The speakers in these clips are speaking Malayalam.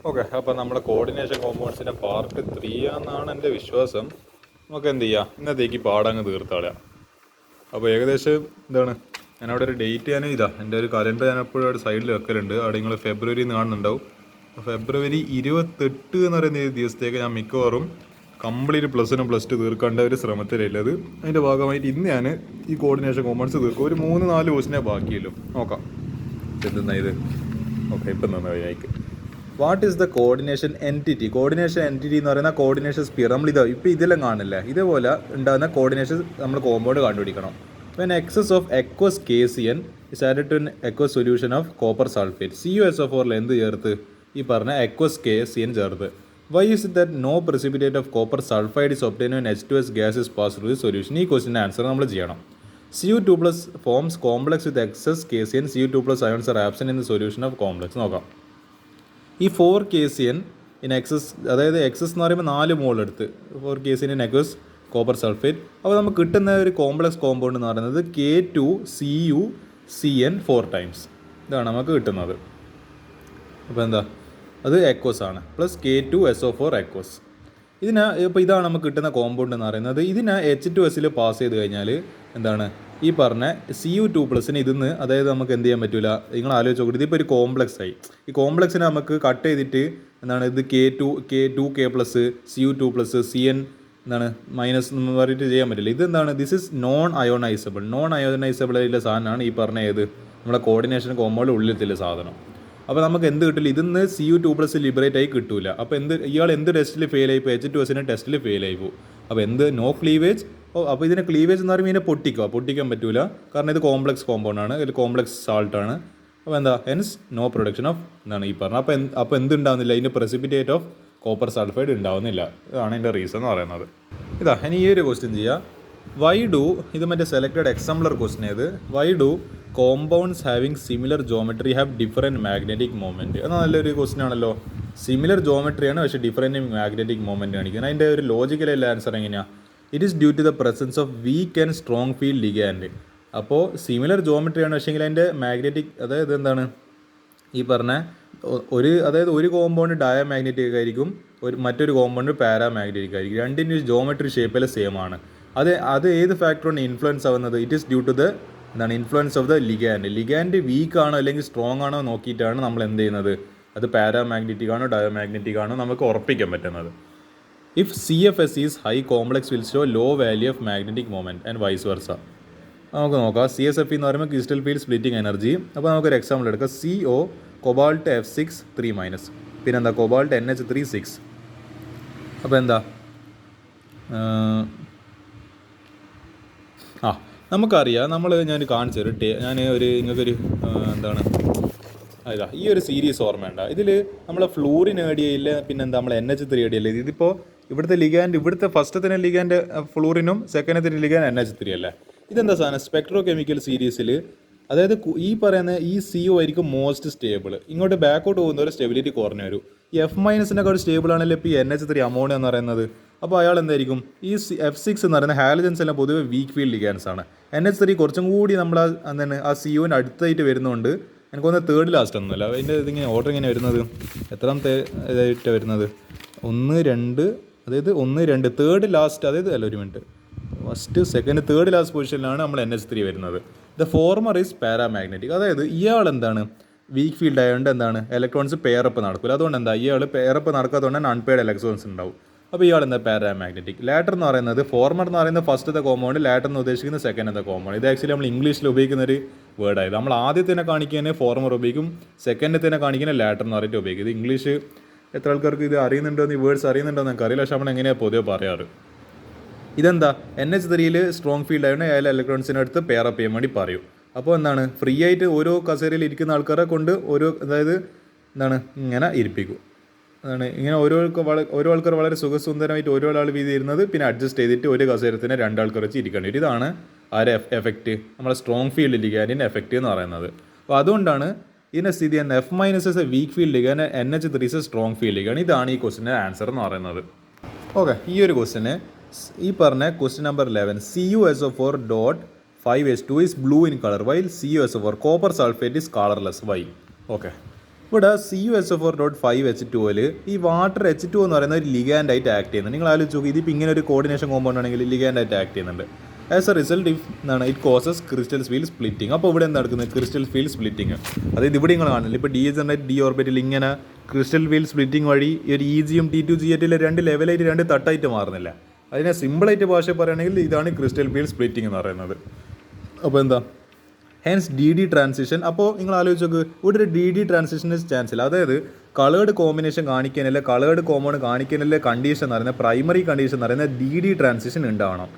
ഓക്കെ, അപ്പോൾ നമ്മുടെ കോർഡിനേഷൻ കോമ്പൗണ്ട്സിൻ്റെ പാർട്ട് 3 ആണെന്നാണ് എൻ്റെ വിശ്വാസം. നമുക്ക് എന്ത് ചെയ്യാം, ഇന്നത്തേക്ക് പാടങ്ങ് തീർത്താളാം. അപ്പോൾ ഏകദേശം എന്താണ്, ഞാനവിടെ ഒരു ഡേറ്റ് എൻ്റെ ഒരു കലണ്ടർ ഞാൻ എപ്പോഴും അവിടെ സൈഡിൽ വെക്കലുണ്ട്. അവിടെ നിങ്ങൾ ഫെബ്രുവരി കാണുന്നുണ്ടാവും. ഫെബ്രുവരി 28 എന്ന് പറയുന്ന ദിവസത്തേക്ക് ഞാൻ മിക്കവാറും കംപ്ലീറ്റ് +1 +2 തീർക്കേണ്ട ഒരു ശ്രമത്തിലുള്ളത്. അതിൻ്റെ ഭാഗമായിട്ട് ഇന്ന് ഞാൻ ഈ കോർഡിനേഷൻ കോമ്പൗണ്ട്സ് തീർക്കും. ഒരു 3-4 ക്വസ്റ്റിനെ ബാക്കിയല്ലോ, നോക്കാം എന്തെന്നാ ഇത്. ഓക്കെ, ഇപ്പം തന്നെ വൈകായിക്ക്. What is the coordination entity? Coordination entity എന്ന് പറയുന്ന കോർഡിനേഷൻ സ്പിയർ. നമ്മൾ ഇപ്പോൾ ഇതെല്ലാം കാണില്ല, ഇതേപോലെ ഉണ്ടാകുന്ന കോർഡിനേഷൻ നമ്മൾ കോമ്പൗണ്ട് കണ്ടുപിടിക്കണം. When excess of aqueous KCN is added to aqueous solution of copper sulphate. CuSO4 എന്ത് ചേർത്ത്? ഈ പറഞ്ഞ എക്വസ് KCN ചേർത്ത്. Why is it that no precipitate of copper sulphide is obtained when H2S gas is pass through the solution? ഈ ക്വസ്റ്റിൻ്റെ ആൻസർ നമ്മൾ ചെയ്യണം. Cu2+ forms complex with excess KCN. Cu2+ ions are absent in the solution of complex. നോക്കാം. ഈ 4 KCN ഇൻ എക്സസ്, അതായത് എക്സസ് എന്ന് പറയുമ്പോൾ 4 മോൾ എടുത്ത് 4 KCN in aqueous copper sulphate. അപ്പോൾ നമുക്ക് കിട്ടുന്ന ഒരു കോംപ്ലക്സ് കോമ്പൗണ്ട് എന്ന് പറയുന്നത് K2CuCN 4 ടൈംസ്. ഇതാണ് നമുക്ക് കിട്ടുന്നത്. അപ്പോൾ എന്താ, അത് എക്വസ് ആണ്, പ്ലസ് K2SO4 എക്വസ്. ഇപ്പോൾ ഇതാണ് നമുക്ക് കിട്ടുന്ന കോമ്പൗണ്ട് എന്ന് പറയുന്നത്. ഇതിനെ H2S പാസ് ചെയ്ത് കഴിഞ്ഞാൽ എന്താണ്, ഈ പറഞ്ഞ Cu2+ ഇതിന്ന്, അതായത് നമുക്ക് എന്ത് ചെയ്യാൻ പറ്റില്ല. നിങ്ങൾ ആലോചിച്ച് നോക്കിയിട്ട് ഇതിപ്പോൾ ഒരു കോംപ്ലക്സ് ആയി. ഈ കോംപ്ലക്സിനെ നമുക്ക് കട്ട് ചെയ്തിട്ട് എന്താണ്, ഇത് K2K+ Cu2+ CN എന്താണ് മൈനസ് എന്ന് പറഞ്ഞിട്ട് ചെയ്യാൻ പറ്റില്ല. ഇതെന്താണ്, ദിസ് ഇസ് നോൺ അയോണൈസബിൾ ആയിട്ടുള്ള സാധനമാണ് ഈ പറഞ്ഞ ഏത് നമ്മുടെ കോർഡിനേഷൻ കോമ്പൗണ്ട് ഉള്ളിലത്തില്ല സാധനം. അപ്പോൾ നമുക്ക് എന്ത് കിട്ടില്ല, ഇതിന്ന് Cu2+ ലിബറേറ്റ് ആയി കിട്ടൂല. അപ്പോൾ ഇയാൾ എന്ത് ടെസ്റ്റിൽ ഫെയിൽ ആയി? ഇപ്പോൾ H2S ടെസ്റ്റിൽ ഫെയിൽ ആയി പോകും. അപ്പോൾ നോ ക്ലീവേജ്. അപ്പോൾ ഇതിനെ ക്ലീവേജ് എന്ന് പറയുമ്പോൾ ഇതിനെ പൊട്ടിക്കാൻ പറ്റൂല, കാരണം ഇത് കോംപ്ലക്സ് കോമ്പൗണ്ട് ആണ്, ഇത് കോംപ്ലക്സ് സാൾട്ടാണ്. അപ്പോൾ എന്താ, ഹെൻസ് നോ പ്രൊഡക്ഷൻ ഓഫ് എന്താണ് ഈ പറഞ്ഞത്. അപ്പോൾ എന്തുണ്ടാവുന്നില്ല, ഇതിൻ്റെ precipitate ഓഫ് കോപ്പർ സൾഫൈഡ് ഉണ്ടാവുന്നില്ല. ഇതാണ് ഇതിൻ്റെ റീസൺ എന്ന് പറയുന്നത്. ഇനി ഈ ഒരു ക്വസ്റ്റ്യൻ ചെയ്യുക. വൈ ഡു, ഇത് മറ്റേ സെലക്റ്റഡ് എക്സാംപ്ലർ ക്വസ്റ്റ്യൻ ഏത്, why do compounds having similar geometry have different magnetic moment? എന്നാൽ നല്ലൊരു ക്വസ്റ്റ്യൻ ആണല്ലോ. സിമിലർ ജോമെട്രിയാണ്, പക്ഷേ ഡിഫറെൻറ്റ് മാഗ്നറ്റിക് മൊമെൻറ്റ് കാണിക്കുന്നത്. അതിൻ്റെ ഒരു ലോജിക്കലല്ല ആൻസർ എങ്ങനെയാണ്? It is due to the presence of weak and strong field ligand. അപ്പോൾ സിമിലർ ജോമെട്രിയാണ്, പക്ഷേങ്കിൽ അതിൻ്റെ മാഗ്നറ്റിക്, അതായത് എന്താണ് ഈ പറഞ്ഞ അതായത് ഒരു കോമ്പൗണ്ട് ഡയമagnetic ആയിരിക്കും, മറ്റൊരു കോമ്പൗണ്ട് പാരാമാഗ്നറ്റിക് ആയിരിക്കും. രണ്ടിൻ്റെ ജോമെട്രി ഷേപ്പിൽ സെയിം ആണ്. അത് ഏത് ഫാക്ടറാണ് ഇൻഫ്ലുവൻസ് ആവുന്നത്? It is due to the influence of the ligand weak ആണോ അല്ലെങ്കിൽ സ്ട്രോങ് ആണോ നോക്കിയിട്ടാണ് നമ്മൾ എന്ത് ചെയ്യുന്നത്, അത് പാരാമാഗ്നറ്റിക് ആണോ ഡയമagnetic ആണോ നമുക്ക് ഉറപ്പിക്കാൻ പറ്റുന്നത്. If CFS is high, complex will show low value of magnetic moment and vice versa. നമുക്ക് നോക്കാം. CSF എന്ന് പറയുമ്പോൾ ക്രിസ്റ്റൽ ഫീൽഡ് സ്പ്ലിറ്റിംഗ് എനർജി. അപ്പോൾ നമുക്കൊരു എക്സാമ്പിൾ എടുക്കാം. CO കൊബാൾട്ട് F6 3-, പിന്നെന്താ കൊബാൾട്ട് NH3 6. അപ്പോൾ എന്താ, നമുക്കറിയാം. ഞാൻ കാണിച്ചു തരും. നിങ്ങൾക്കൊരു എന്താണ് ഈ ഒരു സീരീസ് ഓർമ്മയുണ്ട? ഇതിൽ നമ്മൾ ഫ്ലൂറിൻ ഏടിയയില്ല, പിന്നെന്താ നമ്മൾ NH3 ഏടിയല്ലേ. ഇതിപ്പോൾ ഇവിടുത്തെ ഫസ്റ്റത്തിന് ലിഗാൻഡ് ഫ്ലൂറിനും സെക്കൻഡത്തിന് ലിഗാൻഡ് NH3 അല്ലേ. ഇതെന്താ സാധനം, സ്പെക്ട്രോ കെമിക്കൽ സീരീസിൽ, അതായത് ഈ പറയുന്ന ഈ CO ആയിരിക്കും മോസ്റ്റ് സ്റ്റേബിൾ. ഇങ്ങോട്ട് ബാക്കോട്ട് പോകുന്നവരെ സ്റ്റെബിലിറ്റി കുറഞ്ഞു വരും. ഈ F- സ്റ്റേബിൾ ആണല്ലോ ഇപ്പോൾ ഈ NH3 അമോണിയ എന്ന് പറയുന്നത്. അപ്പോൾ അയാൾ എന്തായിരിക്കും, ഈ F6 എന്ന് പറയുന്ന ഹാലജൻസ് എല്ലാം പൊതുവെ വീക്ക് ഫീൽഡ് ലിഗാൻസ് ആണ്. NH3 കുറച്ചും കൂടി നമ്മൾ എന്താണ് ആ CO അടുത്തായിട്ട് വരുന്നതുകൊണ്ട് എനിക്കൊന്ന് തേർഡ് ലാസ്റ്റ് ഒന്നുമല്ല. അതിൻ്റെ ഇതിങ്ങനെ ഓർഡർ ഇങ്ങനെ വരുന്നത്, എത്രാമത്തെ ഇതായിട്ട് വരുന്നത്, 1 2, അതായത് 1 2 തേർഡ് ലാസ്റ്റ്, അതായത് അല്ല ഒരു minute, first second third last പൊസിഷനിലാണ് നമ്മൾ NH3 വരുന്നത്. The former is paramagnetic. അതായത് ഇയാൾ എന്താണ് വീക്ക് ഫീൽഡ് ആയതുകൊണ്ട് എന്താണ് ഇലക്ട്രോൺസ് പെയറപ്പ് നടക്കില്ല. അതുകൊണ്ട് എന്താ ഇയാൾ പെയറപ്പ് നടക്കാത്തതുകൊണ്ട് തന്നെ അൺപെയർഡ് ഇലക്ട്രോൺസ് ഉണ്ടാവും. അപ്പോൾ ഇയാൾ എന്താ പാരാമാഗ്നറ്റിക്. ലാറ്റർ എന്ന് പറയുന്നത്, ഫോർമർ എന്ന് പറയുന്നത് ഫസ്റ്റത്തെ കോമ്പൗണ്ട്, ലാറ്റർ എന്ന് ഉദ്ദേശിക്കുന്നത് സെക്കൻഡത്തെ കോമ്പൗണ്ട്. ഇത് ആക്ച്വലി നമ്മൾ ഇംഗ്ലീഷിൽ ഉപയോഗിക്കുന്ന ഒരു വേർഡായത്. നമ്മൾ ആദ്യത്തിനെ കാണിക്കാൻ ഫോർമർ ഉപയോഗിക്കും, സെക്കൻഡത്തിനെ കാണിക്കാൻ ലാറ്റർ എന്ന് പറഞ്ഞിട്ട് ഉപയോഗിക്കും. ഇത് ഇംഗ്ലീഷ് എത്ര ആൾക്കാർക്ക് ഇത് അറിയുന്നുണ്ടോ, ഈ വേർഡ്സ് അറിയുന്നുണ്ടോ എന്ന് എനിക്കറിയില്ല, പക്ഷേ നമ്മൾ എങ്ങനെയാണ് പൊതുവെ പറയാറ്. ഇതെന്താ NH3 സ്ട്രോങ് ഫീൽഡ് ആയതുകൊണ്ട് അയാൾ ഇലക്ട്രോൺസിനെ അടുത്ത് പെയറപ്പ് ചെയ്യാൻ വേണ്ടി പറയും. അപ്പോൾ എന്താണ് ഫ്രീ ആയിട്ട് ഓരോ കസേരയിൽ ഇരിക്കുന്ന ആൾക്കാരെ കൊണ്ട് അതായത് ഇങ്ങനെ ഇരിപ്പിക്കും. ഇങ്ങനെ ഓരോ ആൾക്കാർ വളരെ സുഖസുന്ദരമായിട്ട് ഓരോ ആൾ വീതി ഇരുന്നത്, പിന്നെ അഡ്ജസ്റ്റ് ചെയ്തിട്ട് ഒരു കസേരത്തിന് 2 ആൾക്കാർ വെച്ച് ഇരിക്കേണ്ടി വരും. ഇതാണ് ആരെ എഫക്റ്റ്, നമ്മുടെ സ്ട്രോങ് ഫീൽഡ് ലിഗാൻഡിൻ്റെ എഫക്റ്റ് എന്ന് പറയുന്നത്. അപ്പോൾ അതുകൊണ്ടാണ് ഇതിൻ്റെ സ്ഥിതി F- weak field ligand, NH3 strong field ligand. ഇതാണ് ഈ ക്വസ്റ്റിൻ്റെ ആൻസർ എന്ന് പറയുന്നത്. ഓക്കെ, ഈ ഒരു ക്വസ്റ്റിന് ഈ പറഞ്ഞ question number 11, CuSO4.5H2 is blue in color while CuSO4 copper sulfate is colorless. Why? Okay, ഇവിടെ CuSO4.5H2O ഈ വാട്ടർ H2O എന്ന് പറയുന്ന ഒരു ലിഗാൻഡ് ആയിട്ട് ആക്ട് ചെയ്യുന്നത്. നിങ്ങൾ ആലോചിച്ച് നോക്കി, ഇതിപ്പോൾ ഇങ്ങനെ ഒരു കോർഡിനേഷൻ കോമ്പൗണ്ട് ആണെങ്കിൽ ലിഗാൻഡ് ആയിട്ട് ആക്ട് ചെയ്യുന്നുണ്ട്. As A result it causes crystal field splitting. അപ്പോൾ ഇവിടെ എന്താ നടക്കുന്നത്? Crystal field splitting. അതായത് ഇവിടെ നിങ്ങൾ കാണില്ല, ഇപ്പോൾ ഡി ഓർബിറ്റിൽ ഇങ്ങനെ ക്രിസ്റ്റൽ ഫീൽഡ് സ്പ്ലിറ്റിംഗ് വഴി ഒരു EGയും T2G8 രണ്ട് ലെവലായിട്ട് രണ്ട് തട്ടായിട്ട് മാറുന്നില്ല. അതിനെ സിമ്പിളായിട്ട് ഭാഷ പറയുകയാണെങ്കിൽ ഇതാണ് ക്രിസ്റ്റൽ ഫീൽഡ് സ്പ്ലിറ്റിംഗ് എന്ന് പറയുന്നത്. അപ്പോൾ എന്താ ഹെൻസ് DD ട്രാൻസിഷൻ. അപ്പോൾ നിങ്ങൾ ആലോചിച്ച് നോക്ക്, ഇവിടെ ഒരു DD ട്രാൻസിഷന് ചാൻസ് ഇല്ല. അതായത് കളേർഡ് കോമ്പിനേഷൻ കാണിക്കാനല്ല, കളേർഡ് കോമ്പൗണ്ട് കാണിക്കാനല്ല കണ്ടീഷൻ എന്ന് പറയുന്നത്, പ്രൈമറി കണ്ടീഷൻ എന്ന് പറയുന്നത് DD ട്രാൻസിഷൻ ഉണ്ടാവണം.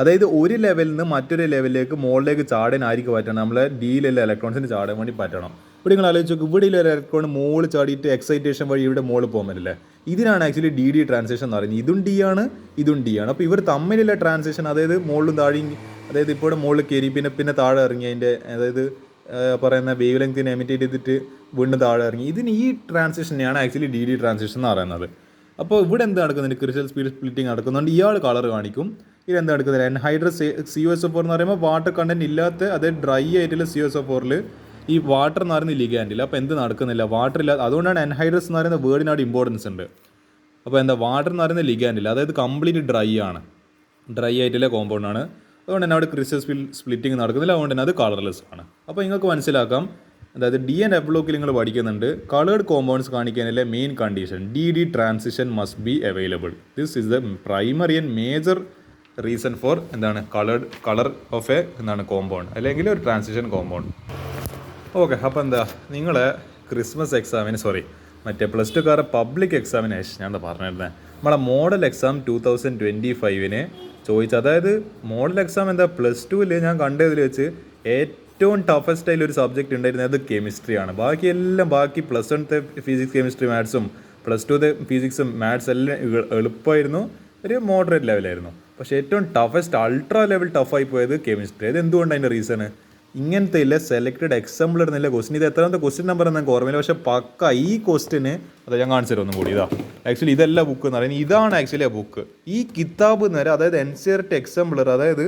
അതായത് ഒരു ലെവലിൽ നിന്ന് മറ്റൊരു ലെവലിലേക്ക് മുകളിലേക്ക് ചാടാനായിരിക്കും പറ്റണം, നമ്മളെ ഡിയിലുള്ള ഇലക്ട്രോൺസിന് ചാടാൻ വേണ്ടി പറ്റണം. ഇവിടെ നിങ്ങൾ ആലോചിച്ച് നോക്ക്, ഇവിടെ ഒരു ഇലക്ട്രോൺ മുകളിൽ ചാടിയിട്ട് എക്സൈറ്റേഷൻ വഴി ഇവിടെ മുകളിൽ പോകാൻ പറ്റില്ലേ? ഇതിനാണ് ആക്ച്വലി DD ട്രാൻസിഷൻ എന്ന് പറയുന്നത്. ഇതും D ആണ്, ഇതും D ആണ്. അപ്പോൾ ഇവർ തമ്മിലുള്ള ട്രാൻസിഷൻ, അതായത് മുകളിലും താഴെയും, അതായത് ഇപ്പോൾ മുകളിൽ കയറി പിന്നെ താഴെ ഇറങ്ങി, അതിൻ്റെ അതായത് പറയുന്ന വേവ് ലെങ്തിനെ എമിറ്റേറ്റ് ചെയ്തിട്ട് വീണ്ടും താഴെ ഇറങ്ങി, ഇതിന് ഈ ട്രാൻസിഷനെയാണ് ആക്ച്വലി DD ട്രാൻസിഷൻ എന്ന് പറയുന്നത്. അപ്പോൾ ഇവിടെ എന്ത് നടക്കുന്നുണ്ട്? ക്രിസ്റ്റൽ ഫീൽഡ് സ്പ്ലിറ്റിംഗ് നടക്കുന്നുണ്ട്. ഇയാൾ കളർ കാണിക്കും. ഇതെന്താ നടക്കുന്നത്? എൻഹൈഡ്രസ് CuSO4 എന്ന് പറയുമ്പോൾ വാട്ടർ കണ്ടന്റ് ഇല്ലാത്ത, അതായത് ഡ്രൈ ആയിട്ടുള്ള CuSO4ൽ ഈ വാട്ടർ എന്ന് പറയുന്ന ലിഗാൻഡില്ല. അപ്പോൾ എന്ത് നടക്കുന്നില്ല? വാട്ടർ ഇല്ല. അതുകൊണ്ടാണ് എൻഹൈഡ്രസ് എന്ന് പറയുന്ന വേർഡിനോട് ഇമ്പോർട്ടൻസ് ഉണ്ട്. അപ്പോൾ എന്താ വാട്ടർ എന്ന് പറയുന്ന ലിഗാൻഡില്ല, അതായത് കംപ്ലീറ്റ് ഡ്രൈ ആണ്, ഡ്രൈ ആയിട്ടുള്ള കോമ്പൗണ്ടാണ്. അതുകൊണ്ട് തന്നെ അവിടെ ക്രിസ്റ്റൽ ഫീൽഡ് സ്പ്ലിറ്റിംഗ് നടക്കുന്നില്ല. അതുകൊണ്ട് തന്നെ അത് കളർലെസ് ആണ്. അപ്പോൾ നിങ്ങൾക്ക് മനസ്സിലാക്കാം, അതായത് D ആൻഡ് F ബ്ലോക്കിൽ നിങ്ങൾ പഠിക്കുന്നുണ്ട്, കളേർഡ് കോമ്പൗണ്ട്സ് കാണിക്കാനുള്ള main condition DD transition must be available. This is the primary and major reason for എന്താണ് കളർ ഓഫ് എന്താണ് കോമ്പൗണ്ട്, അല്ലെങ്കിൽ ഒരു ട്രാൻസിഷൻ കോമ്പൗണ്ട്. ഓക്കെ, അപ്പോൾ എന്താ നിങ്ങളെ ക്രിസ്മസ് എക്സാമിന് മറ്റേ പ്ലസ് ടു കാരുടെ പബ്ലിക് എക്സാമിനേഷൻ ഞാൻ എന്താ പറഞ്ഞിരുന്നത്, നമ്മളെ മോഡൽ എക്സാം 2025 ചോദിച്ചു. അതായത് മോഡൽ എക്സാം എന്താ പ്ലസ് ടുവിൽ ഞാൻ കണ്ടതിൽ വെച്ച് ഏറ്റവും ടഫസ്റ്റ് ആയിട്ടുള്ള ഒരു സബ്ജക്റ്റ് ഉണ്ടായിരുന്നത് അത് കെമിസ്ട്രിയാണ്. ബാക്കി പ്ലസ് വൺത്തെ ഫിസിക്സ് കെമിസ്ട്രി മാത്സും പ്ലസ് ടുത്തെ ഫിസിക്സും മാത്സ് എല്ലാം എളുപ്പമായിരുന്നു, ഒരു മോഡറേറ്റ് ലെവലായിരുന്നു. പക്ഷേ ഏറ്റവും ടഫസ്റ്റ് അൾട്രാ ലെവൽ ടഫായി പോയത് കെമിസ്ട്രി. അത് എന്തുകൊണ്ട്? അതിൻ്റെ റീസണ് ഇങ്ങനത്തെ ഇല്ല സെലക്റ്റഡ് എക്സാമ്പിൾ ഇടുന്നില്ല ക്വസ്റ്റ്യൻ. ഇത് എത്രാമത്തെ ക്വസ്റ്റ്യൻ നമ്പർ എന്ന് എനിക്ക് ഓർമ്മയില്ല, പക്ഷേ പക്ക ഈ ക്വസ്റ്റ്യന് അതാ ഞാൻ കാണിച്ചു തരാം ഒന്നും കൂടി. ആക്ച്വലി ഇതല്ല ബുക്ക് എന്ന് പറയുന്നത്, ഇതാണ് ആക്ച്വലി ആ ബുക്ക്. ഈ കിതാബ് എന്ന് പറയാം, അതായത് NCERT എക്സാമ്പിളർ, അതായത്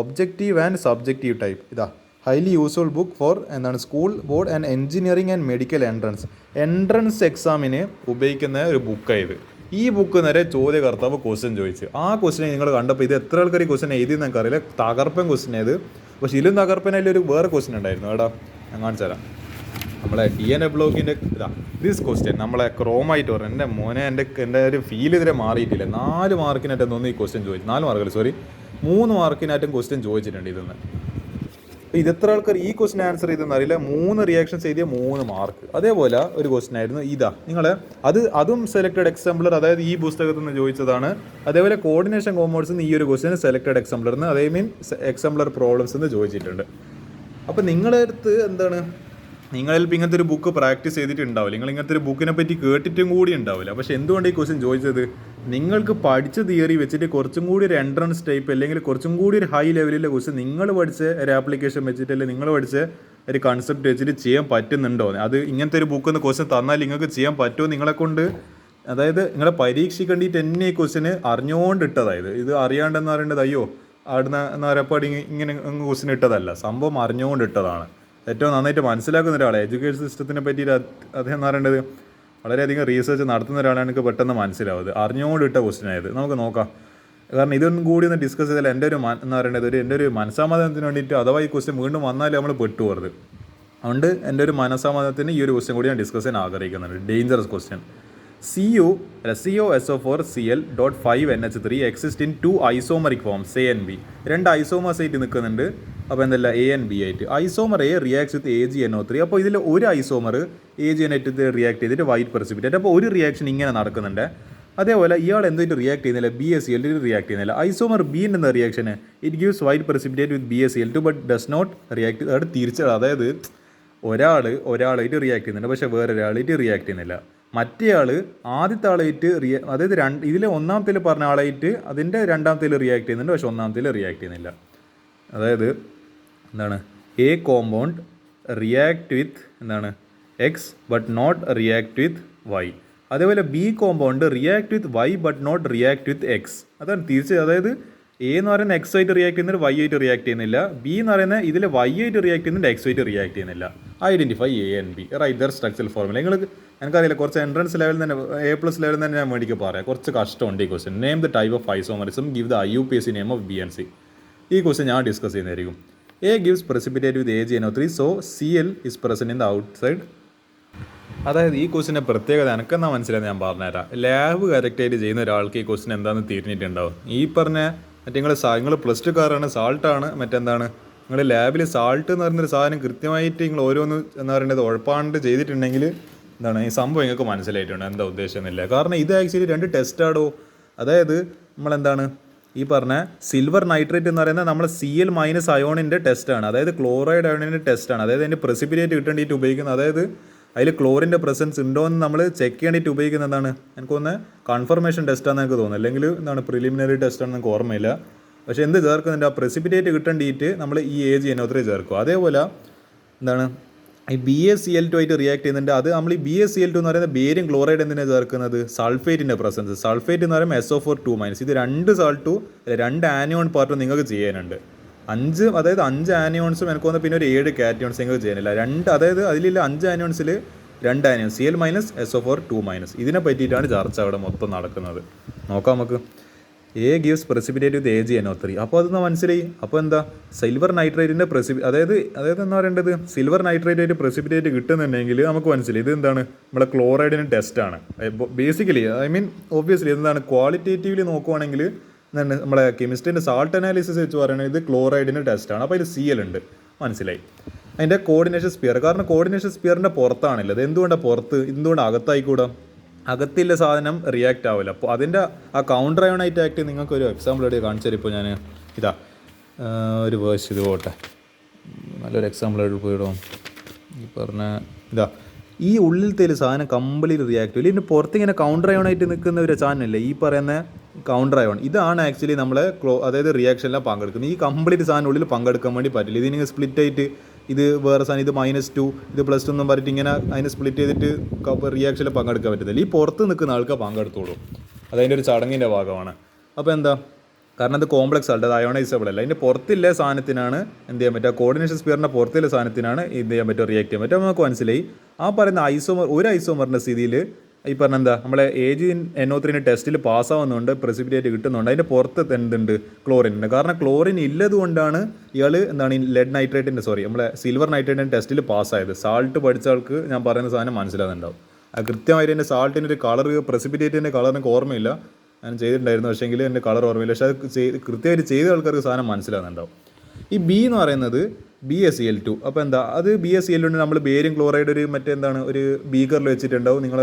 objective and subjective type. Highly useful book for school board and engineering and medical entrance എക്സാമിന് ഉപയോഗിക്കുന്ന ഒരു ബുക്കായത്. ഈ ബുക്ക് നേരെ ചോദ്യകർത്താവ് ക്വസ്റ്റ്യൻ ചോദിച്ചു. ആ ക്വസ്റ്റ്യൻ നിങ്ങൾ കണ്ടപ്പോൾ ഇത് എത്ര ആൾക്കാർ ഈ ക്വസ്റ്റ്യൻ എഴുതിയെന്ന് എനിക്കറിയില്ല. തകർപ്പൻ ക്വസ്റ്റ്യൻ ഏത്, പക്ഷേ ഇതിലും തകർപ്പനതിൽ ഒരു വേറെ ക്വസ്റ്റ്യൻ ഉണ്ടായിരുന്നു. ഞാൻ കാണിച്ചു തരാം. നമ്മളെ DNA ബ്ലോക്കിൻ്റെ ദിസ് ക്വസ്റ്റ്യൻ നമ്മളെ ക്രോമായിട്ട് പറഞ്ഞു. എൻ്റെ മോനെ എൻ്റെ ഒരു ഫീൽ ഇതിരെ മാറിയിട്ടില്ല. 4 മാർക്കിനായിട്ടും തോന്നി ഈ ക്വസ്റ്റ്യൻ ചോദിച്ചു. 4 മാർക്കല്ല 3 മാർക്കിനായിട്ടും ക്വസ്റ്റ്യൻ ചോദിച്ചിട്ടുണ്ട് ഇതെന്ന്. ഇതെത്ര ആൾക്കാർ ഈ ക്വസ്റ്റ്യൻ ആൻസർ ചെയ്തെന്ന് അറിയില്ല. 3 റിയാക്ഷൻസ് എഴുതിയ 3 മാർക്ക്. അതേപോലെ ഒരു ക്വസ്റ്റ്യൻ ആയിരുന്നു നിങ്ങൾ അതും സെലക്റ്റഡ് എക്സാമ്പിളർ, അതായത് ഈ പുസ്തകത്തിൽ നിന്ന് ചോദിച്ചതാണ്. അതേപോലെ കോർഡിനേഷൻ കോമ്പൗണ്ട്സ് ഈ ഒരു ക്വസ്റ്റ്യൻ സെലക്റ്റഡ് എക്സാമ്പിളറിന്, അതേ എക്സാമ്പിളർ പ്രോബ്ലംസ് എന്ന് ചോദിച്ചിട്ടുണ്ട്. അപ്പോൾ നിങ്ങളുടെ അടുത്ത് നിങ്ങളിപ്പോൾ ഇങ്ങനത്തെ ഒരു ബുക്ക് പ്രാക്ടീസ് ചെയ്തിട്ടുണ്ടാവില്ല, നിങ്ങൾ ഇങ്ങനത്തെ ഒരു ബുക്കിനെ പറ്റി കേട്ടിട്ടും കൂടി ഉണ്ടാവില്ല. പക്ഷേ എന്തുകൊണ്ട് ഈ ക്വസ്റ്റ്യൻ ചോദിച്ചത്? നിങ്ങൾക്ക് പഠിച്ച തിയറി വെച്ചിട്ട് കുറച്ചും കൂടി ഒരു എൻട്രൻസ് ടൈപ്പ്, അല്ലെങ്കിൽ കുറച്ചും കൂടി ഒരു ഹൈ ലെവലിലെ ക്വസ്റ്റ്യൻ നിങ്ങൾ പഠിച്ച ഒരു ആപ്ലിക്കേഷൻ വെച്ചിട്ട്, അല്ലെങ്കിൽ നിങ്ങൾ പഠിച്ച ഒരു കൺസെപ്റ്റ് വെച്ചിട്ട് ചെയ്യാൻ പറ്റുന്നുണ്ടോ? അത് ഇങ്ങനത്തെ ഒരു ബുക്കിൽ നിന്ന് ക്വസ്റ്റ്യൻ തന്നാൽ നിങ്ങൾക്ക് ചെയ്യാൻ പറ്റുമോ നിങ്ങളെക്കൊണ്ട്? അതായത് നിങ്ങളെ പരീക്ഷിക്കേണ്ടിയിട്ട് തന്നെ ഈ ക്വസ്റ്റ്യന് അറിഞ്ഞുകൊണ്ട് ഇട്ടതായത്. ഇത് അറിയാണ്ടെന്ന് പറയേണ്ടത് അയ്യോ അവിടുന്ന് എന്നറിയപ്പാടി ഇങ്ങനെ ക്വസ്റ്റ്യൻ ഇട്ടതല്ല, സംഭവം അറിഞ്ഞുകൊണ്ട് ഇട്ടതാണ്. ഏറ്റവും നന്നായിട്ട് മനസ്സിലാക്കുന്ന ഒരാളെ എഡ്യൂക്കേഷൻ സിസ്റ്റത്തിനെ പറ്റിയിട്ട് അദ്ദേഹം എന്ന് പറയേണ്ടത് വളരെയധികം റീസർച്ച് നടത്തുന്ന ഒരാളാണ്. എനിക്ക് പെട്ടെന്ന് മനസ്സിലാവുന്നത് അറിഞ്ഞുകൊണ്ട് ഇട്ട ക്വസ്റ്റ്യൻ ആയത്. നമുക്ക് നോക്കാം, കാരണം ഇതൊന്നും കൂടി ഒന്ന് ഡിസ്കസ് ചെയ്താൽ എൻ്റെ ഒരു മനസ്സമാധാനത്തിന് വേണ്ടിയിട്ട്, അഥവാ ഈ ക്വസ്റ്റ്യൻ വീണ്ടും വന്നാൽ നമ്മൾ പെട്ടുപോകരുത്. അതുകൊണ്ട് എൻ്റെ ഒരു മനസ്സമാധാനത്തിന് ഈ ഒരു ക്വസ്റ്റ്യൻ കൂടി ഞാൻ ഡിസ്കസ് ചെയ്യാൻ ആഗ്രഹിക്കുന്നുണ്ട്. Dangerous question. CuSO4Cl.5NH3 exist in 2 isomeric forms A and B. 2 isomers ആയിട്ട് നിൽക്കുന്നുണ്ട്. അപ്പോൾ എന്തല്ല A and B ആയിട്ട്. Isomer A reacts with AgNO3. അപ്പോൾ ഇതിൽ ഒരു ഐസോമർ AgNO3 റിയാക്ട് ചെയ്തിട്ട് വൈറ്റ് പ്രസിപ്പിറ്റേറ്റ്. അപ്പോൾ ഒരു റിയാക്ഷൻ ഇങ്ങനെ നടക്കുന്നുണ്ട്. അതേപോലെ ഇയാൾ എന്തുമായിട്ട് റിയാക്ട് ചെയ്യുന്നില്ല, BaCl2 റിയാക്ട് ചെയ്യുന്നില്ല. ഐസോമർ B എന്ന റിയാക്ഷന് it gives white precipitate with BaCl2 but does not react. അവിടെ തിരിച്ചത്, അതായത് ഒരാളായിട്ട് റിയാക്ട് ചെയ്യുന്നുണ്ട്, പക്ഷേ വേറൊരാളായിട്ട് റിയാക്ട് ചെയ്യുന്നില്ല. മറ്റേ ആൾ ആദ്യത്തെ ആളായിട്ട് അതായത് ഇതിലെ ഒന്നാമത്തേൽ പറഞ്ഞ ആളായിട്ട് അതിൻ്റെ രണ്ടാമത്തേൽ റിയാക്ട് ചെയ്യുന്നുണ്ട്, പക്ഷേ ഒന്നാമത്തേൽ റിയാക്ട് ചെയ്യുന്നില്ല. അതായത് A compound react with X but not react with Y. അതേപോലെ B compound react with Y but not react with X. അതാണ് തിരിച്ച്. അതായത് എ എന്ന് പറയുന്നത് എക്സ് ആയിട്ട് റിയാക്ട് ചെയ്യുന്നത് വൈ ആയിട്ട് റിയാക്ട് ചെയ്യുന്നില്ല. ബി എന്ന് പറയുന്നത് ഇതിൽ വൈ ആയിട്ട് റിയാക്ട് ചെയ്യുന്നുണ്ട് എക്സ് ആയിട്ട് റിയാക്ട് ചെയ്യുന്നില്ല. Identify A and B, write their structural formula. നിങ്ങൾക്ക് എനിക്കറിയില്ല, കുറച്ച് എൻട്രൻസ് ലെവലിൽ തന്നെ A+ ലെവലിൽ തന്നെ ഞാൻ വേണ്ടിക്ക് പറയാം, കുറച്ച് കഷ്ടമുണ്ട് ഈ question. Name the type of isomerism, give the IUPAC name of B and C. ഈ ക്വസ്റ്റ്യൻ ഞാൻ ഡിസ്കസ് ചെയ്യുന്നതായിരിക്കും. A gives precipitate with AgNO3, so Cl is present in the outside. അതായത് ഈ ക്വസ്റ്റിൻ്റെ പ്രത്യേകത എനിക്കെന്നാ മനസ്സിലായി ഞാൻ പറഞ്ഞുതരാം. ലാബ് കറക്റ്റായിട്ട് ചെയ്യുന്ന ഒരാൾക്ക് ഈ ക്വസ്റ്റ്യൻ എന്താണെന്ന് തിരിഞ്ഞിട്ടുണ്ടാവും. ഈ പറഞ്ഞ മറ്റേ നിങ്ങൾ പ്ലസ് ടു കാരാണ്, സാൾട്ടാണ്, മറ്റെന്താണ് നിങ്ങൾ ലാബിൽ സാൾട്ട് എന്ന് പറയുന്നൊരു സാധനം കൃത്യമായിട്ട് നിങ്ങൾ ഓരോന്ന് എന്താ പറയുന്നത് ഉഴപ്പാണ്ട് ചെയ്തിട്ടുണ്ടെങ്കിൽ എന്താണ് ഈ സംഭവം നിങ്ങൾക്ക് മനസ്സിലായിട്ടുണ്ട് എന്താ ഉദ്ദേശമെന്നില്ല. കാരണം ഇത് ആക്ച്വലി 2 ടെസ്റ്റാടോ. അതായത് നമ്മളെന്താണ് ഈ പറഞ്ഞ സിൽവർ നൈട്രേറ്റ് എന്ന് പറയുന്നത് നമ്മൾ Cl മൈനസ് അയോണിൻ്റെ ടെസ്റ്റാണ്, അതായത് ക്ലോറൈഡ് അയോണിൻ്റെ ടെസ്റ്റാണ്. അതായത് അതിൻ്റെ precipitate കിട്ടേണ്ടിയിട്ട് ഉപയോഗിക്കുന്നത്, അതായത് അതിൽ ക്ലോറിൻ്റെ പ്രസൻസ് ഉണ്ടോ എന്ന് നമ്മൾ ചെക്ക് ചെയ്യേണ്ടിയിട്ട് ഉപയോഗിക്കുന്നത് എന്താണ്, എനിക്ക് തോന്നുന്നത് കൺഫർമേഷൻ ടെസ്റ്റാണെന്ന് എനിക്ക് തോന്നുന്നത്, അല്ലെങ്കിൽ എന്താണ് പ്രിലിമിനറി ടെസ്റ്റാണെന്ന് എനിക്ക് ഓർമ്മയില്ല. പക്ഷേ എന്ത് ചേർക്കുന്നുണ്ട്, ആ precipitate കിട്ടേണ്ടിയിട്ട് നമ്മൾ ഈ AgNO3 ചേർക്കും. അതേപോലെ എന്താണ് ഈ BaCl2 ആയിട്ട് റിയാക്ട് ചെയ്യുന്നുണ്ട്. അത് നമ്മൾ ഈ BaCl2 എന്ന് പറയുന്നത് ബേരിയം ക്ലോറൈഡ് എന്തിനാണ് ചേർക്കുന്നത്, സൾഫേറ്റിൻ്റെ പ്രസൻസ്. സൾഫേറ്റ് എന്ന് പറയുമ്പോൾ SO4 -. ഇത് 2 സാൾട്ടും 2 ആനിയോൺ പാർട്ടും നിങ്ങൾക്ക് ചെയ്യാനുണ്ട്. 5 ആനിയോൺസും എനിക്ക് തോന്നുന്നു, പിന്നെ ഒരു 7 കാറ്റിയോൺസ് നിങ്ങൾക്ക് ചെയ്യാനില്ല. അതായത് അതിലുള്ള 5 ആനിയോൺസിൽ 2 ആനിയോൺ Cl -SO4 ഇതിനെ പറ്റിയിട്ടാണ് ചർച്ച അവിടെ മൊത്തം നടക്കുന്നത്. നോക്കാം നമുക്ക്. A gives precipitate with AgNO3. അപ്പോൾ അതൊന്ന് മനസ്സിലായി. അപ്പോൾ എന്താ സിൽവർ നൈട്രേറ്റിൻ്റെ അതായത് എന്താ പറയേണ്ടത്, സിൽവർ നൈട്രേറ്റ് ആയിട്ട് precipitate കിട്ടുന്നുണ്ടെങ്കിൽ നമുക്ക് മനസ്സിലായി ഇത് എന്താണ് നമ്മളെ ക്ലോറൈഡിൻ്റെ ടെസ്റ്റാണ്. ബേസിക്കലി ഒബ്വിയസ്ലി എന്താണ് ക്വാളിറ്റേറ്റീവ്ലി നോക്കുവാണെങ്കിൽ എന്താണ് നമ്മളെ കെമിസ്ട്രീൻ്റെ സാൾട്ട് അനാലിസിസ് വെച്ച് പറയുന്നത് ഇത് ക്ലോറൈഡിൻ്റെ ടെസ്റ്റാണ്. അപ്പോൾ അതിൽ Cl ഉണ്ട്, മനസ്സിലായി. അതിൻ്റെ കോർഡിനേഷൻ സ്പിയർ, കാരണം കോർഡിനേഷൻ സ്പിയറിൻ്റെ പുറത്താണല്ലോ. അത് എന്തുകൊണ്ട് അകത്തായിക്കൂടാ, അകത്തില്ല സാധനം റിയാക്ട് ആവില്ല. അപ്പോൾ അതിൻ്റെ ആ കൗണ്ടർ അയോണൈറ്റ് ആക്ട് നിങ്ങൾക്ക് ഒരു എക്സാമ്പിൾ എവിടെ കാണിച്ചു തരും. ഇപ്പോൾ ഞാൻ ഇതാ ഒരു വേഴ്സ് ഇത് പോട്ടെ, നല്ലൊരു എക്സാമ്പിൾ ആയിട്ട് പോയിടും. ഈ പറഞ്ഞ ഇതാ ഈ ഉള്ളിലത്തെ സാധനം കംപ്ലീറ്റ് റിയാക്ട് ചെയ്യില്ല. ഇതിൻ്റെ പുറത്തിങ്ങനെ കൗണ്ടർ അയോണായിട്ട് നിൽക്കുന്ന ഒരു സാധനമല്ലേ ഈ പറയുന്ന കൗണ്ടർ അയോൺ. ഇതാണ് ആക്ച്വലി നമ്മളെ അതായത് റിയാക്ഷനിലാണ് പങ്കെടുക്കുന്നത്. ഈ കംപ്ലീറ്റ് സാധനം ഉള്ളിൽ പങ്കെടുക്കാൻ വേണ്ടി പറ്റില്ല. ഇതിങ്ങനെ സ്പ്ലിറ്റ് ആയിട്ട് ഇത് വേറെ സാധനം, ഇത് -2 ഇത് +2 എന്നും പറഞ്ഞിട്ട് ഇങ്ങനെ അതിനെ സ്പ്ലിറ്റ് ചെയ്തിട്ട് റിയാക്ഷനിൽ പങ്കെടുക്കാൻ പറ്റത്തില്ല. ഈ പുറത്ത് നിൽക്കുന്ന ആൾക്ക് പങ്കെടുത്തോളൂ. അതതിൻ്റെ ഒരു ചടങ്ങിൻ്റെ ഭാഗമാണ്. അപ്പോൾ എന്താ, കാരണം അത് കോംപ്ലക്സ് ആയിട്ട് അത് അയോണൈസബിൾ അല്ല. അതിൻ്റെ പുറത്തില്ല സാധനത്തിനാണ് എന്ത് ചെയ്യാൻ പറ്റുക, കോർഡിനേഷൻ സ്പിയറിൻ്റെ പുറത്തില്ല സാധനത്തിനാണ് എന്ത് ചെയ്യാൻ പറ്റുക, റിയാക്ട് ചെയ്യാൻ പറ്റുക. അപ്പോൾ നമുക്ക് മനസ്സിലായി ആ പറയുന്ന ഒരു ഐസോമറിൻ്റെ സ്ഥിതിയിൽ ഈ പറഞ്ഞ എന്താ നമ്മളെ AgNO3 ടെസ്റ്റിൽ പാസ്സാവുന്നുണ്ട്, precipitate കിട്ടുന്നുണ്ട്. അതിൻ്റെ പുറത്ത് എന്തുണ്ട്, ക്ലോറിൻ ഉണ്ട്. കാരണം ക്ലോറിൻ ഇല്ലത് കൊണ്ടാണ് ഇയാൾ എന്താണ് ലെഡ് നൈട്രേറ്റിൻ്റെ നമ്മളെ സിൽവർ നൈട്രേറ്റിൻ്റെ ടെസ്റ്റിൽ പാസ്സായത്. സാൾട്ട് പഠിച്ച ആൾക്ക് ഞാൻ പറയുന്ന സാധനം മനസ്സിലാകുന്നുണ്ടാവും. അത് കൃത്യമായിട്ട് എൻ്റെ സാൾട്ടിൻ്റെ ഒരു കളർ, precipitate കളർ എനിക്ക് ഓർമ്മയില്ല, ഞാൻ ചെയ്തിട്ടുണ്ടായിരുന്നു, പക്ഷേങ്കിൽ എൻ്റെ കളർ ഓർമ്മയില്ല. പക്ഷേ അത് കൃത്യമായിട്ട് ചെയ്ത ആൾക്കാർക്ക് സാധനം മനസ്സിലാകുന്നുണ്ടാവും. ഈ ബി എന്ന് പറയുന്നത് BaCl2. അപ്പോൾ എന്താ അത് BaCl2 നമ്മൾ ബേരിയം ക്ലോറൈഡ് ഒരു എന്താണ് ഒരു ബീക്കറിൽ വെച്ചിട്ടുണ്ടാവും. നിങ്ങൾ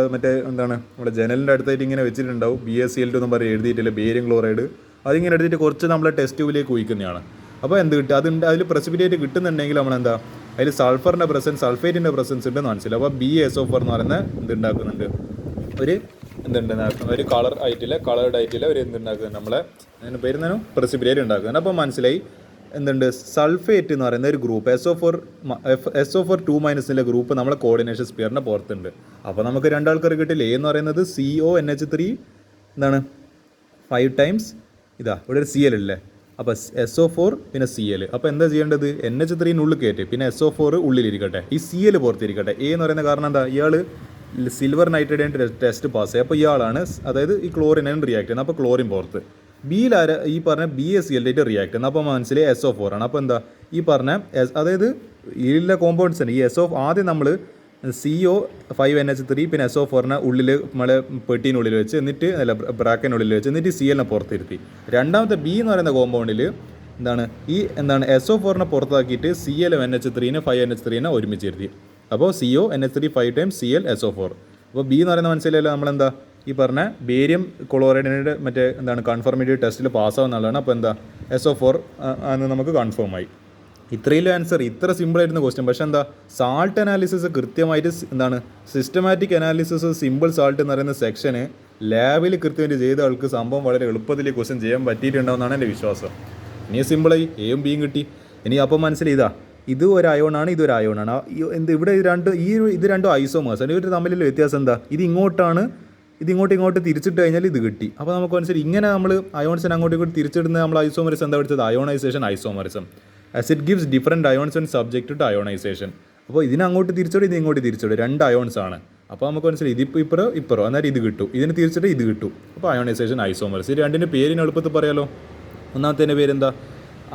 എന്താണ് നമ്മുടെ ജനലിൻ്റെ അടുത്തായിട്ട് ഇങ്ങനെ വെച്ചിട്ടുണ്ടാവും. BaCl2 എന്ന് പറഞ്ഞ് എഴുതിയിട്ടില്ല, ബേരിയം ക്ലോറൈഡ്. അതിങ്ങനെ എടുത്തിട്ട് കുറച്ച് നമ്മളെ ടെസ്റ്റ് ട്യൂബിലേക്ക് ഒഴിക്കുന്നതാണ്. അപ്പോൾ എന്ത് കിട്ടും, അതിൽ precipitate കിട്ടുന്നുണ്ടെങ്കിൽ നമ്മളെന്താ അതിൽ സൾഫറിൻ്റെ പ്രസൻസ്, സൾഫേറ്റിൻ്റെ പ്രസൻസ് ഉണ്ടെന്ന് മനസ്സിലാവും. അപ്പോൾ BaSO4 എന്ന് പറയുന്ന എന്തുണ്ടാക്കുന്നുണ്ട്, ഒരു കളേർഡ് ആയിട്ടില്ല ഒരു എന്തുണ്ടാക്കുന്നുണ്ട് നമ്മളെ അതിന് പേരുന്നതിനോ precipitate ഉണ്ടാക്കുന്നുണ്ട്. അപ്പോൾ മനസ്സിലായി എന്തുണ്ട്, സൾഫേറ്റ് എന്ന് പറയുന്ന ഒരു ഗ്രൂപ്പ് SO4 ഗ്രൂപ്പ് നമ്മളെ കോർഡിനേഷൻ സ്പിയറിൻ്റെ പുറത്തുണ്ട്. അപ്പോൾ നമുക്ക് 2 ആൾക്കാർ കിട്ടില്ല. എ എന്ന് പറയുന്നത് CONH3 എന്താണ് 5 ടൈംസ് ഇതാ ഇവിടെ ഒരു Cl ഇല്ലേ, അപ്പോൾ SO4 പിന്നെ Cl. അപ്പോൾ എന്താ ചെയ്യേണ്ടത്, NH3 ഉള്ളിൽ കയറ്റി പിന്നെ SO4 ഉള്ളിലിരിക്കട്ടെ, ഈ Cl പുറത്തിരിക്കട്ടെ. എ എന്ന് പറയുന്ന കാരണം എന്താ, ഇയാൾ സിൽവർ നൈട്രേറ്റിൻ്റെ ടെസ്റ്റ് പാസ് ആയി. അപ്പോൾ ഇയാളാണ് അതായത് ഈ ക്ലോറിനാണ് റിയാക്ട് ചെയ്യുന്നത്. അപ്പോൾ ക്ലോറിൻ പുറത്ത്. ബിയിലാര ഈ പറഞ്ഞ BaCl റിയാക്ട് ചെയ്യുന്നത്. അപ്പോൾ മനസ്സിലായി SO4 ആണ്. അപ്പോൾ എന്താ ഈ പറഞ്ഞ അതായത് ഇതിലെ കോമ്പൗണ്ട്സ് ഉണ്ട്. ഈ ആദ്യം നമ്മൾ CO5NH3 പിന്നെ SO4 ഉള്ളിൽ നമ്മളെ പെട്ടീനുള്ളിൽ വെച്ച്, എന്നിട്ട് ബ്രാക്കറ്റിനുള്ളിൽ വെച്ച്, എന്നിട്ട് Cl പുറത്തിരുത്തി. രണ്ടാമത്തെ ബി എന്ന് പറയുന്ന കോമ്പൗണ്ടിൽ എന്താണ് SO4 പുറത്താക്കിയിട്ട് ClNH3 5NH3 ഒരുമിച്ചിരുത്തി. അപ്പോൾ CONH3 5 ടൈംസ് Cl SO4. അപ്പോൾ ബി എന്ന് പറയുന്ന മനസ്സിലല്ലോ നമ്മളെന്താ ഈ പറഞ്ഞ ബേരിയം ക്ലോറൈഡിൻ്റെ എന്താണ് കൺഫർമേറ്റീവ് ടെസ്റ്റിൽ പാസ്സാവുന്നതാണ്. അപ്പോൾ എന്താ SO4 എന്ന് നമുക്ക് കൺഫേം ആയി. ഇത്രയും ആൻസർ, ഇത്ര സിമ്പിളായിരുന്ന ക്വസ്റ്റ്യൻ. പക്ഷേ എന്താ സാൾട്ട് അനാലിസിസ് കൃത്യമായിട്ട് എന്താണ് സിസ്റ്റമാറ്റിക് അനാലിസിസ് സിമ്പിൾ സാൾട്ട് എന്ന് പറയുന്ന സെക്ഷന് ലാബിൽ കൃത്യമായിട്ട് ചെയ്ത ആൾക്ക് സംഭവം വളരെ എളുപ്പത്തിൽ ക്വസ്റ്റ്യൻ ചെയ്യാൻ പറ്റിയിട്ടുണ്ടാവുമെന്നാണ് എൻ്റെ വിശ്വാസം. ഇനി സിമ്പിളായി എയും ബിയും കിട്ടി. ഇനി അപ്പം മനസ്സിലായി ഇത് ഒരു അയോണാണ്, ഇതൊരു അയോണാണ്. ഇവിടെ ഇത് രണ്ടും ഐസോമേഴ്സ് ആണ്. ഇവർ തമ്മിലുള്ള വ്യത്യാസം എന്താ, ഇത് ഇങ്ങോട്ടാണ് ഇങ്ങോട്ട് തിരിച്ചിട്ട് കഴിഞ്ഞാൽ ഇത് കിട്ടി. അപ്പോൾ നമുക്ക് മനസ്സിലായി ഇങ്ങനെ നമ്മൾ അയോൺസിനെ അങ്ങോട്ടും ഇങ്ങോട്ട് തിരിച്ചിടുന്ന നമ്മൾ ഐസോമറിസം എന്താ പഠിച്ചത്? Ionisation, isomerism. As it gives different ions and subject to ionisation. അപ്പോൾ ഇതിനങ്ങോട്ട് തിരിച്ചിടും, ഇത് ഇങ്ങോട്ട് തിരിച്ചിടും, 2 അയോൺസ് ആണ്. അപ്പോൾ നമുക്ക് മനസ്സിലായി ഇതിപ്പോൾ ഇപ്പറോ അന്നേരം ഇത് കിട്ടും, ഇതിന് തിരിച്ചിട്ട് ഇത് കിട്ടും. അപ്പോൾ അയോണൈസേഷൻ, ഐസോമറിസം. ഇത് രണ്ടിൻ്റെ പേരിന് എളുപ്പത്തിൽ പറയാലോ. ഒന്നാമത്തേൻ്റെ പേരെന്താ?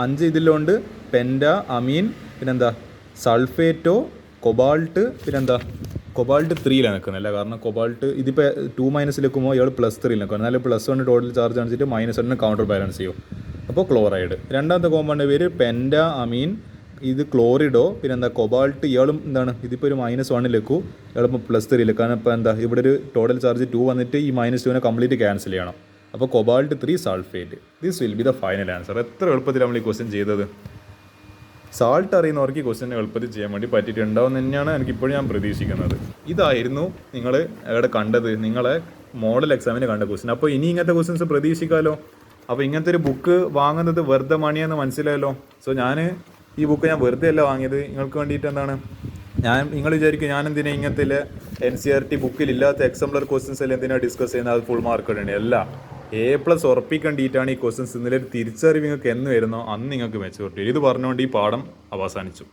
5 ഇതിലുണ്ട്. പെൻറ്റ, അമീൻ, പിന്നെന്താ സൾഫേറ്റോ, കൊബാൾട്ട്, പിന്നെന്താ കൊബാൾട്ട് 3ലാണ് നിൽക്കുന്നില്ല. കാരണം കൊബാൾട്ട് ഇതിപ്പോൾ 2- വെക്കുമ്പോൾ ഇയാൾ +3 നിൽക്കും. എന്നാലും +1 ടോട്ടൽ ചാർജ് കാണിച്ചിട്ട് -1 കൗണ്ടർ ബാലൻസ് ചെയ്യും. അപ്പോൾ ക്ലോറൈഡ്. രണ്ടാമത്തെ കോമ്പൗണ്ട് പേര് പെൻറ്റ അമീൻ, ഇത് ക്ലോറിഡോ, പിന്നെന്താ കൊബാൾട്ട്. ഇയാളും എന്താണ് ഇതിപ്പോൾ ഒരു -1 ഇയാളിപ്പോൾ +3 കാരണം ഇപ്പോൾ എന്താ ഇവിടെ ഒരു ടോട്ടൽ ചാർജ് 2 വന്നിട്ട് ഈ -2 കംപ്ലീറ്റ് ക്യാൻസൽ ചെയ്യണം. അപ്പോൾ cobalt 3 sulphate. This will be the final answer. എത്ര എളുപ്പത്തിൽ നമ്മൾ ഈ ക്വസ്റ്റ്യൻ ചെയ്തത്. സാൾട്ട് അറിയുന്നവർക്ക് ഈ ക്വസ്റ്റ്യൻ എളുപ്പത്തിൽ ചെയ്യാൻ വേണ്ടി പറ്റിയിട്ടുണ്ടാവും തന്നെയാണ് എനിക്കിപ്പോഴും ഞാൻ പ്രതീക്ഷിക്കുന്നത്. ഇതായിരുന്നു നിങ്ങൾ എവിടെ കണ്ടത്, നിങ്ങളെ മോഡൽ എക്സാമിന് കണ്ട ക്വസ്റ്റ്യൻ. അപ്പോൾ ഇനി ഇങ്ങനത്തെ ക്വസ്റ്റ്യൻസ് പ്രതീക്ഷിക്കാമല്ലോ. അപ്പോൾ ഇങ്ങനത്തെ ഒരു ബുക്ക് വാങ്ങുന്നത് വെറുതെ മണിയെന്ന് മനസ്സിലായല്ലോ. സോ ഈ ബുക്ക് ഞാൻ വെറുതെ അല്ല വാങ്ങിയത്, നിങ്ങൾക്ക് വേണ്ടിയിട്ട്. എന്താണ് നിങ്ങൾ വിചാരിക്കും ഞാൻ എന്തിനാ ഇങ്ങനത്തെ NCERT ബുക്കിൽ ഇല്ലാത്ത എക്സാംപ്ലർ ക്വസ്റ്റ്യൻസ് എല്ലാം എന്തിനാണ് ഡിസ്കസ് ചെയ്യുന്നത്, അത് ഫുൾ മാർക്ക് ഇടേണ്ടി അല്ല. A+ ഉറപ്പിക്കേണ്ടിയിട്ടാണ് ഈ ക്വസ്റ്റ്യൻസ്. ഇന്നലെ തിരിച്ചറിവ് നിങ്ങൾക്ക് എന്ന് വരുന്നോ അന്ന് നിങ്ങൾക്ക് മെച്ചൂരിറ്റി. ഇത് പറഞ്ഞുകൊണ്ട് ഈ പാഠം അവസാനിച്ചു.